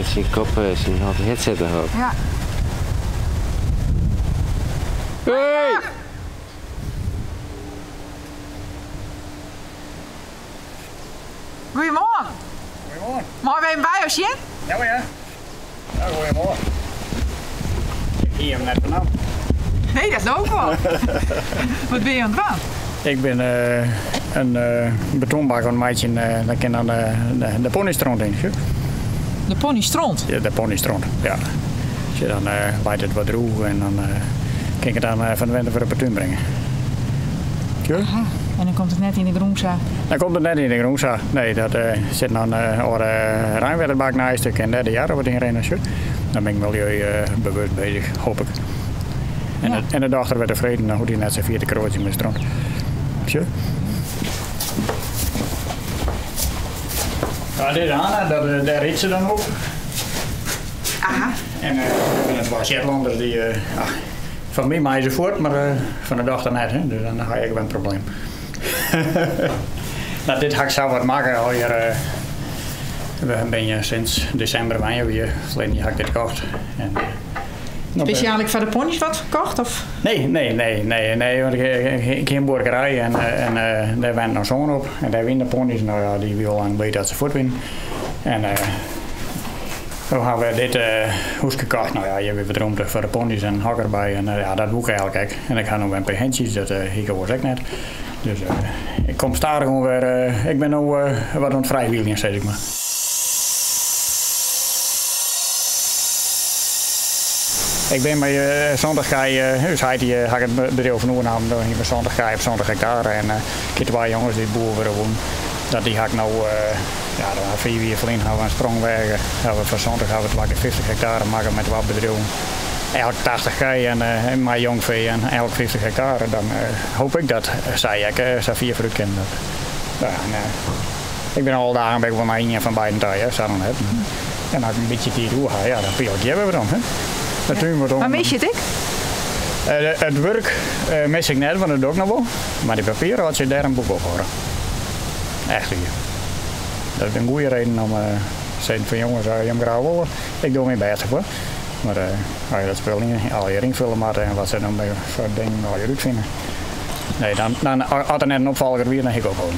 zijn kop, zijn headset erop. Ja. Hey! Goedemorgen. Goedemorgen. Mooi weer bij ons zien? Ja, maar ja. Ja, goedemorgen. Ik zie hem net vanaf. Nee, dat is ook wel. Wat ben je aan het doen? Ik ben een betonbak aan het maken. Dan kan dan de ponystrand in. De pony stront. Ja, de ponystrand, ja. Dus dan leidt het wat droeg en dan kan ik het dan van de winter voor de tuin brengen. Ja? Aha. En dan komt het net in de groenzaak. Dan komt het net in de groenzaak. Nee, dat zit dan over Rijnwerderbak naast ik en derde jaar wat in rennen. Dan ben ik milieubewust bezig, hoop ik. En, Ja. en de dochter werd tevreden, dan hoeft hij net zijn vierde krootje met strand. Tje. Ja, dit aan, daar rit ze dan op. Aha. En het was Shetlanders die, van mij maaien ze voort, maar van de dochter net, hè? Dus dan ga ik wel een probleem. Nou, dit hak zou wat maken al hier. We ben je sinds december ben je weer. Verleden jaar heb ik dit gekocht. En, Speciaal voor de pony's wat gekocht? Of? Nee, want ik heb een boerderij en daar went nog zo'n op. En daar winnen de pony's, nou ja, die wil lang weten dat ze voortwinnen. En toen hebben we dit hoes gekocht. Nou ja, je hebt weer droomd voor de pony's en een hak erbij. En ja, dat boek eigenlijk. En ik ga nog een paar hentjes, dat ik was ik net. Dus ik kom stadig weer. Ik ben nu wat aan het vrijwielen, zeg ik maar. Ik ben bij zondag ga je, dus hij het bedrijf van Oernam, dan hier zondag ga je op zondag hectare en ik heb twee jongens die boeren willen wonen. Dat die ga ik nou, ja, dan 4 jaar geleden hebben we een sprongwegen, hebben we van zondag hebben we 50 hectare maken met wat bedrijven. Elk 80 gij en mijn jongvee en elk 50 hectare, dan hoop ik dat zij ik zo 4 fruit kennen. Ja, ik ben al dagen ben ik wel naar een van beide tijden, zo dan het. En als ik een beetje die roe ga, ja, dan hebben we dan. Hè. Ja. Maar mis je het ik? Het werk mis ik net, want dat doe ik nog wel. Maar die papieren had je daar een boek op horen. Echt hier. Dat is een goede reden om te zeggen van jongens, je hem graag willen. Ik doe mijn best voor. Maar als je dat spel niet al je invullen maar en wat ze dan bij voor dingen al je vinden. Nee, dan had er net een opvalger weer, dan heb ik ook gewoon.